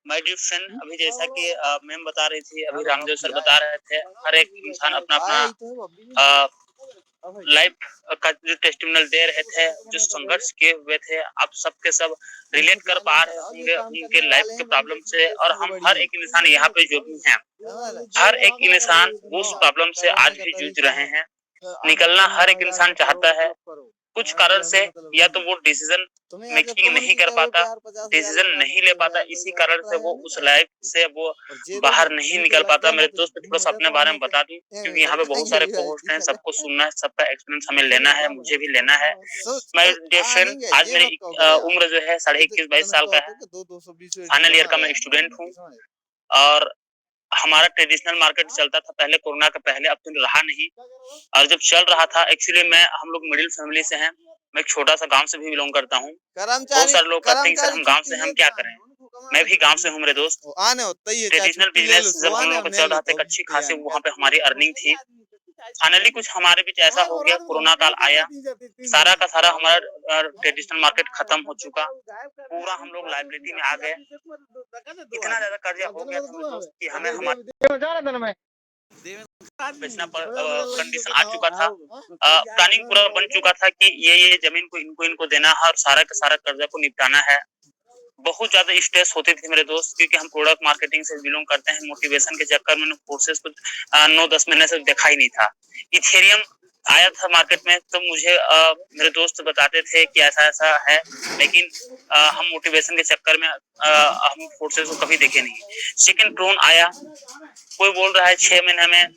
My dear friend, अभी जैसा कि मैम बता रही थी, अभी रामदेव सर बता रहे थे, हर एक इंसान अपना-अपना लाइफ का जो टेस्टिमोनियल दे रहे थे, जो संघर्ष किए हुए थे, आप सब के सब रिलेट कर पा रहे होंगे उनके लाइफ के प्रॉब्लम से। और हम हर एक इंसान यहाँ पे जो भी हैं, हर एक इंसान उस प्रॉब्लम से आज भी जूझ रहे हैं। निकलना हर एक इंसान चाहता है, कुछ कारण से या तो वो डिसीजन मेकिंग नहीं कर पाता, डिसीजन नहीं ले पाता, इसी कारण से वो उस लाइफ से वो बाहर नहीं निकल पाता। मेरे दोस्त थोड़ा सा अपने बारे में बता दूं, क्योंकि यहाँ पे बहुत सारे को-होस्ट हैं, सबको सुनना है, सबका एक्सपीरियंस हमें लेना है, मुझे भी लेना है। माय डियर फ्रेंड, आज मेरी उम्र जो है 21.5-22 साल का है। फाइनल ईयर का मैं स्टूडेंट हूँ और हमारा ट्रेडिशनल मार्केट चलता था पहले, कोरोना के पहले, अब तो रहा नहीं। और जब चल रहा था, एक्चुअली हम लोग मिडिल फैमिली से हैं। मैं एक छोटा सा गांव से भी बिलोंग करता हूँ। बहुत सारे लोग कहते हैं सर हम गांव से, हम क्या करें। मैं भी गांव से हूँ मेरे दोस्त। ट्रेडिशनल बिजनेस जब हम लोग का चल रहा था, एक अच्छी खासी वहाँ पे हमारी अर्निंग थी। फाइनली कुछ हमारे बीच ऐसा हो गया, कोरोना काल आया, सारा का सारा हमारा ट्रेडिशनल मार्केट खत्म हो चुका। पूरा हम लोग लाइबिलिटी में आ गए। इतना ज्यादा कर्जा हो गया था मेरे दोस्त कि हमें हमारे बेचना कंडीशन आ चुका था। प्लानिंग पूरा बन चुका था कि ये जमीन को इनको देना है और सारा का सारा कर्जा को निपटाना है। बहुत ज्यादा स्ट्रेस होती थी मेरे दोस्त, क्योंकि हम प्रोडक्ट मार्केटिंग से बिलोंग करते हैं। मोटिवेशन के चक्कर में कोर्सेज को 9-10 महीने से देखा ही नहीं था। इथेरियम आया था मार्केट में, तो मुझे मेरे दोस्त बताते थे कि ऐसा ऐसा है, लेकिन हम मोटिवेशन के चक्कर में हम कोर्सेज को कभी देखे नहीं। सेकंड ड्रोन आया, कोई बोल रहा है 6 महीने में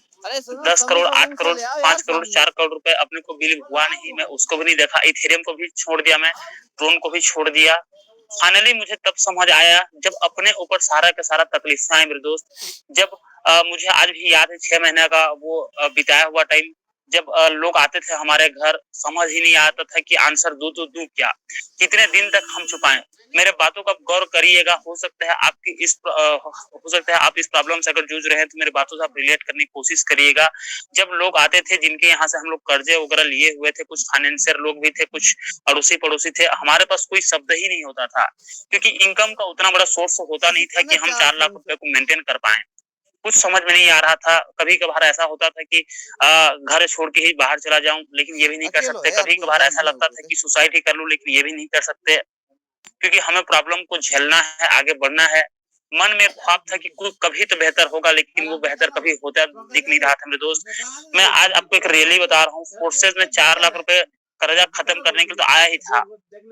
10 करोड़, 8 करोड़, 5 करोड़, 4 करोड़ रुपए अपने को बिल हुआ नहीं। मैं उसको भी नहीं देखा, इथेरियम को भी छोड़ दिया, मैं ड्रोन को भी छोड़ दिया। फाइनली मुझे तब समझ आया जब अपने ऊपर सारा का सारा तकलीफ आए मेरे दोस्त। जब मुझे आज भी याद है 6 महीने का वो बिताया हुआ टाइम, जब लोग आते थे हमारे घर, समझ ही नहीं आता था कि आंसर दूं क्या, कितने दिन तक हम छुपाएं। मेरे बातों का गौर करिएगा, हो सकता है आप इस प्रॉब्लम से अगर जूझ रहे हैं तो मेरे बातों से आप रिलेट करने की कोशिश करिएगा। जब लोग आते थे जिनके यहाँ से हम लोग कर्जे वगैरह लिए हुए थे, कुछ फाइनेंशियर लोग भी थे, कुछ अड़ोसी पड़ोसी थे, हमारे पास कोई शब्द ही नहीं होता था, क्योंकि इनकम का उतना बड़ा सोर्स होता नहीं था कि हम 4 लाख रुपए को मेंटेन कर पाए। कुछ समझ में नहीं आ रहा था। कभी कभार ऐसा होता था कि घर छोड़ के ही बाहर चला जाऊं, लेकिन ये भी नहीं कर सकते। कभी कभार ऐसा लगता था कि सुसाइड ही कर लूं, लेकिन ये भी नहीं कर सकते, क्योंकि हमें प्रॉब्लम को झेलना है, आगे बढ़ना है। मन में ख्वाब था कि कुछ कभी तो बेहतर होगा, लेकिन वो बेहतर कभी होता दिख नहीं रहा था मेरे दोस्त। मैं आज आपको एक रियली बता रहा हूँ, फोर्सेज में 4 लाख रुपए कर्जा खत्म करने के लिए तो आया ही था।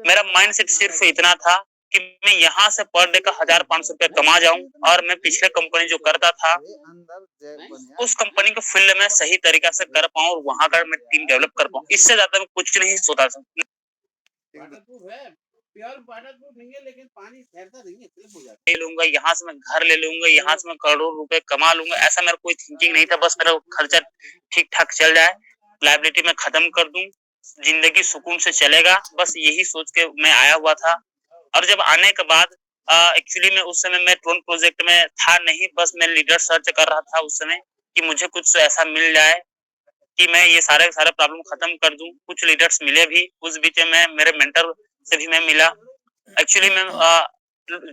मेरा माइंडसेट सिर्फ इतना था कि मैं यहाँ से पर डे का 1,000-500 रुपए कमा जाऊं, और मैं पिछले कंपनी जो करता था उस कंपनी को फील्ड में सही तरीका से कर पाऊं और वहां का मैं टीम डेवलप कर पाऊं। इससे ज्यादा मैं कुछ नहीं सोचा था। प्योर वाटरप्रूफ नहीं है, लेकिन पानी ठहरता नहीं है, स्लिप हो जाता है। ले लूंगा यहाँ से, मैं घर ले लूंगा यहाँ से, मैं करोड़ों रुपए कमा लूंगा, ऐसा मेरा कोई थिंकिंग नहीं था। बस मेरा खर्चा ठीक ठाक चल जाए, लायबिलिटी में खत्म कर दूं, जिंदगी सुकून से चलेगा, बस यही सोच के मैं आया हुआ था। और जब आने के बाद एक्चुअली में उस समय मैं ड्रोन प्रोजेक्ट में था नहीं, बस मैं लीडर सर्च कर रहा था उस समय कि मुझे कुछ ऐसा मिल जाए कि मैं ये सारे सारे प्रॉब्लम खत्म कर दूं। कुछ लीडर्स मिले भी उस बीच में, मेरे मेंटर से भी मैं मिला। एक्चुअली मैं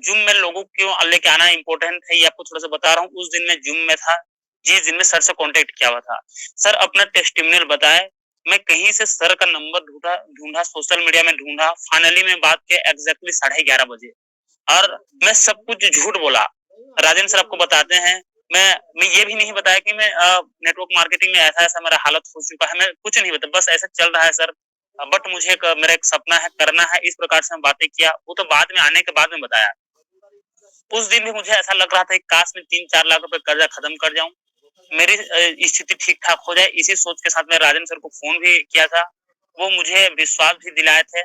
जूम में लोगों को लेके आना इम्पोर्टेंट है, ये आपको थोड़ा सा बता रहा हूँ। उस दिन मैं जूम में था, जिस दिन में सर से कांटेक्ट किया हुआ था। सर अपना टेस्टिमोनियल बताए। मैं कहीं से सर का नंबर ढूंढा, सोशल मीडिया में ढूंढा। फाइनली मैं बात के एग्जैक्टली 11:30 बजे, और मैं सब कुछ झूठ बोला। राजेंद्र सर आपको बताते हैं, मैं ये भी नहीं बताया कि मैं नेटवर्क मार्केटिंग में ऐसा ऐसा मेरा हालत हो चुका है, मैं कुछ नहीं बताया, बस ऐसा चल रहा है सर, बट मुझे मेरा एक सपना है, करना है, इस प्रकार से हम बातें किया। वो तो बाद में आने के बाद में बताया। उस दिन भी मुझे ऐसा लग रहा था कि काश मैं 3-4 लाख रुपए कर्जा खत्म कर जाऊं, मेरी स्थिति ठीक ठाक हो जाए। इसी सोच के साथ मैं राजेंद्र सर को फोन भी किया था। वो मुझे विश्वास भी दिलाए थे।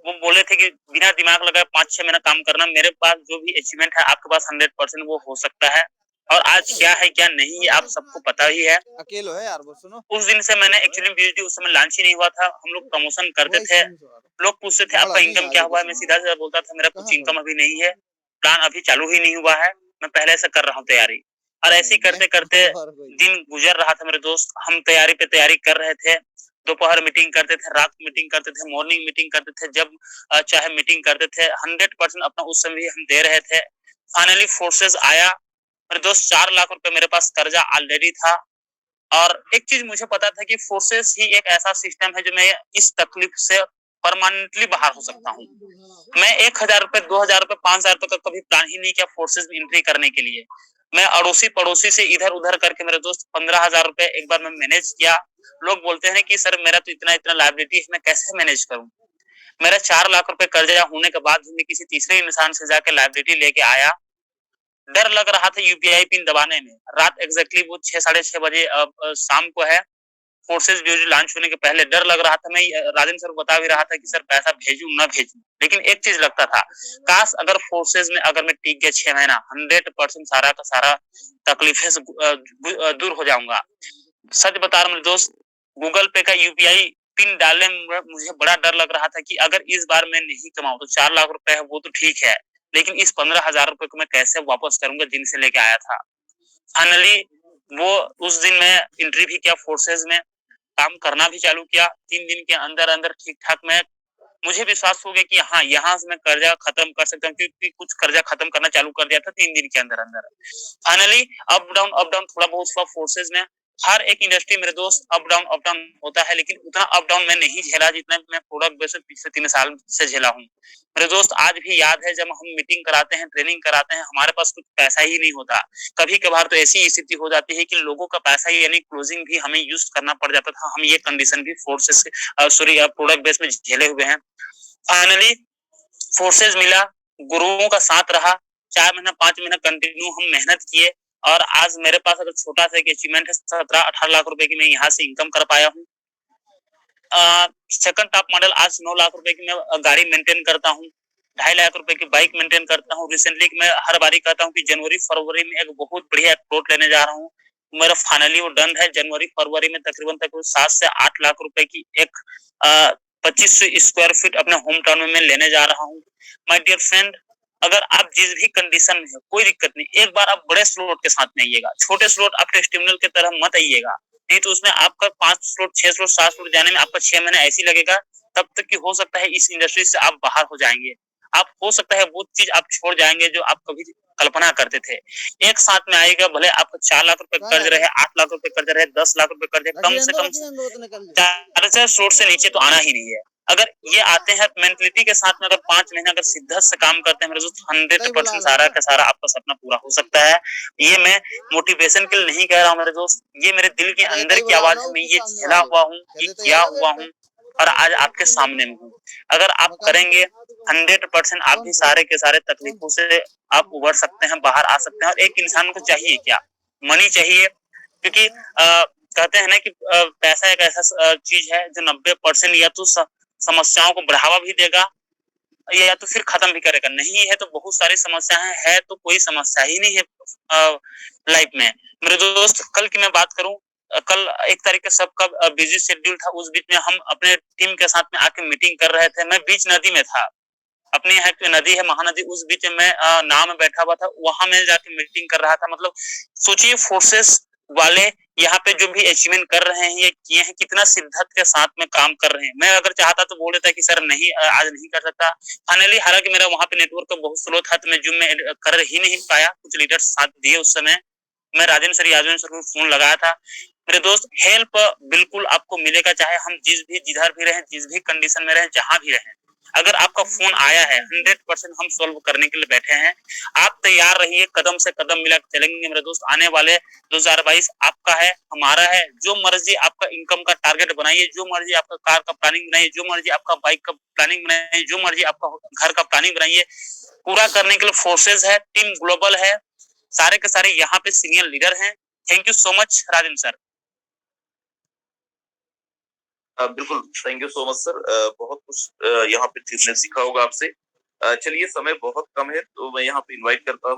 वो बोले थे कि बिना दिमाग लगाए 5-6 महीना काम करना, मेरे पास जो भी अचीवमेंट है आपके पास 100% वो हो सकता है। और आज क्या है क्या नहीं है आप सबको पता ही है। अकेलो है यार, वो सुनो। उस दिन से मैंने एक्चुअली वीडियो उस समय लॉन्च ही नहीं हुआ था, हम लोग प्रमोशन करते थे। लोग पूछते थे आपका इनकम क्या हुआ है, मैं सीधा सीधा बोलता था मेरा कुछ इनकम अभी नहीं है, प्लान अभी चालू ही नहीं हुआ है, मैं पहले से कर रहा हूँ तैयारी। और ऐसे ही करते करते दिन गुजर रहा था मेरे दोस्त। हम तैयारी पे तैयारी कर रहे थे, दोपहर मीटिंग करते थे, रात मीटिंग करते थे, मॉर्निंग मीटिंग करते थे, जब चाहे मीटिंग करते थे। 100% अपना उस समय हम दे रहे थे। फाइनली फोर्सेस आया। मेरे दोस्त 4 लाख रुपए मेरे पास कर्जा ऑलरेडी था और एक चीज मुझे पता था कि फोर्सेस ही एक ऐसा सिस्टम है जो मैं इस तकलीफ से परमानेंटली बाहर हो सकता हूँ। मैं 1000 रुपए, 2000 रुपए, 5000 रुपए का कभी प्लान ही नहीं किया फोर्सेस में एंट्री करने के लिए। मैं अड़ोसी पड़ोसी से इधर उधर करके मेरे दोस्त 15,000 रुपए एक बार मैं मैनेज किया। लोग बोलते हैं कि सर मेरा तो इतना इतना लायबिलिटी है, मैं कैसे मैनेज करूं। मेरा 4 लाख रुपए कर्जा होने के बाद भी मैं किसी तीसरे इंसान से जाके लायबिलिटी लेके आया। डर लग रहा था यूपीआई पिन दबाने में। रात एग्जैक्टली वो 6 साढ़े 6 बजे शाम को है। फोर्सेस ब्यूरो लॉन्च होने के पहले डर लग रहा था। मैं राजेंद्र सर को बता भी रहा था कि सर पैसा भेजूं ना भेजूं, लेकिन एक चीज लगता था, काश अगर फोर्सेस में अगर मैं टिक गया 6 महीना, 100% सारा का सारा तकलीफें से दूर हो जाऊंगा। सच बता रहा हूँ दोस्त, गूगल पे का यूपीआई पिन डालने में मुझे बड़ा डर लग रहा था कि अगर इस बार मैं नहीं कमाऊं तो 4 लाख रुपए है वो तो ठीक है, लेकिन इस 15,000 रुपए को मैं कैसे वापस करूंगा जिनसे लेके आया था। फाइनली वो उस दिन मैं एंट्री भी किया फोर्सेस में, काम करना भी चालू किया। 3 दिन के अंदर अंदर ठीक ठाक मैं, मुझे विश्वास हो गया कि हाँ यहाँ से मैं कर्जा खत्म कर सकता हूँ, क्योंकि कुछ कर्जा खत्म करना चालू कर दिया था 3 दिन के अंदर अंदर। फाइनली अप डाउन थोड़ा बहुत हुआ फोर्सेस में। हर एक इंडस्ट्री मेरे दोस्त अप डाउन होता है, लेकिन उतना अप डाउन मैं नहीं झेला जितना मैं प्रोडक्ट बेस पिछले 3 साल से झेला हूँ। मेरे दोस्त आज भी याद है जब हम मीटिंग कराते हैं, ट्रेनिंग कराते हैं, हमारे पास कुछ पैसा ही नहीं होता। कभी कभार तो ऐसी स्थिति हो जाती है कि लोगों का पैसा ही यानी क्लोजिंग भी हमें यूज करना पड़ जाता था। हम ये कंडीशन भी फोर्सेस सॉरी प्रोडक्ट बेस में झेले हुए हैं। फाइनली फोर्सेस मिला, गुरुओं का साथ रहा। 4 महीना 5 महीना कंटिन्यू हम मेहनत किए और आज मेरे पास अगर छोटा सा एक अचीवमेंट है, 17-18 लाख रुपए की मैं यहाँ से इनकम कर पाया हूँ। सेकंड टॉप मॉडल आज 9 लाख रुपए की मैं गाड़ी मेंटेन करता हूँ। 2.5 लाख रुपए की बाइक मेंटेन करता हूँ। रिसेंटली मैं हर बारी कहता हूँ कि जनवरी फरवरी में एक बहुत बढ़िया प्लॉट लेने जा रहा हूँ। मेरा फाइनली वो डन है। जनवरी फरवरी में तकरीबन 7 से 8 लाख रुपए की एक 2500 स्क्वायर फीट अपने होम टाउन में मैं लेने जा रहा हूँ। माय डियर फ्रेंड, अगर आप जिस भी कंडीशन में हो कोई दिक्कत नहीं, एक बार आप बड़े स्लॉट के साथ में आइएगा। छोटे स्लॉट आप टेस्टिमोनियल की तरह मत आइएगा, नहीं तो उसमें आपका 5 स्लॉट 6 स्लॉट 7 स्लॉट जाने में आपका 6 महीने ऐसे लगेगा, तब तक कि हो सकता है इस इंडस्ट्री से आप बाहर हो जाएंगे। आप हो सकता है वो चीज आप छोड़ जाएंगे जो आप कभी कल्पना करते थे। एक साथ में आएगा, भले आपको 4 लाख रुपए कर्ज रहे, 8 लाख रुपए कर्ज रहे, 10 लाख रुपए कर्ज, कम से कम 4 स्लॉट से नीचे तो आना ही नहीं है। अगर ये आते हैं मेंटलिटी के साथ में, अगर 5 महीने अगर शिद्दत से काम करते हैं मेरे दोस्त, 100% सारा का सारा आपका सपना पूरा हो सकता है। ये मैं मोटिवेशन के लिए नहीं कह रहा हूँ मेरे दोस्त, ये मेरे दिल के अंदर की आवाज है। मैं ये झेला हुआ हूँ, ये किया हुआ हूँ और आज आपके सामने में हूँ। अगर आप करेंगे 100% आप भी सारे के सारे तकलीफों से आप उबर सकते हैं, बाहर आ सकते हैं। और एक इंसान को चाहिए क्या? मनी चाहिए, क्योंकि कहते हैं ना कि पैसा एक ऐसा चीज है जो 90% या तो समस्याओं को बढ़ावा भी देगा या तो फिर खत्म भी करेगा। नहीं है तो बहुत सारी समस्याएं है तो कोई समस्या ही नहीं है लाइफ में। मेरे दोस्त कल की मैं बात करूं, कल 1 तारीख का सबका बिजी शेड्यूल था। उस बीच में हम अपने टीम के साथ में आके मीटिंग कर रहे थे। मैं बीच नदी में था, अपने यहाँ की नदी है महानदी, उस बीच में नाव में बैठा हुआ था, वहां मैं जाके मीटिंग कर रहा था। मतलब सोचिए फोर्सेस वाले यहाँ पे जो भी अचीवमेंट कर रहे हैं, ये किए हैं, कितना शिद्दत के साथ में काम कर रहे हैं। मैं अगर चाहता तो बोल देता कि सर नहीं आज नहीं कर सकता। फाइनली हालांकि मेरा वहां पे नेटवर्क का बहुत स्लो था तो मैं जूम में कर ही नहीं पाया। कुछ लीडर साथ दिए उस समय। मैं राजेंद्र सर यादव सर को फोन लगाया था। मेरे दोस्त हेल्प बिल्कुल आपको मिलेगा, चाहे हम जिधर भी रहे, जिस भी कंडीशन में रहे, जहां भी रहे। अगर आपका फोन आया है 100% हम सॉल्व करने के लिए बैठे हैं। आप तैयार रहिए, कदम से कदम मिला के चलेंगे मेरे दोस्त। आने वाले 2022 आपका है, हमारा है। जो मर्जी आपका इनकम का टारगेट बनाइए, जो मर्जी आपका कार का प्लानिंग बनाइए, जो मर्जी आपका बाइक का प्लानिंग बनाइए, जो मर्जी आपका घर का प्लानिंग बनाइए। पूरा करने के लिए फोर्सेस है, टीम ग्लोबल है, सारे के सारे यहाँ पे सीनियर लीडर हैं। Thank you so much Rajendra sir. बिल्कुल, thank you so much sir. बहुत कुछ यहाँ पे सीखा होगा आपसे। चलिए समय बहुत कम है तो मैं यहाँ पे इनवाइट करता हूँ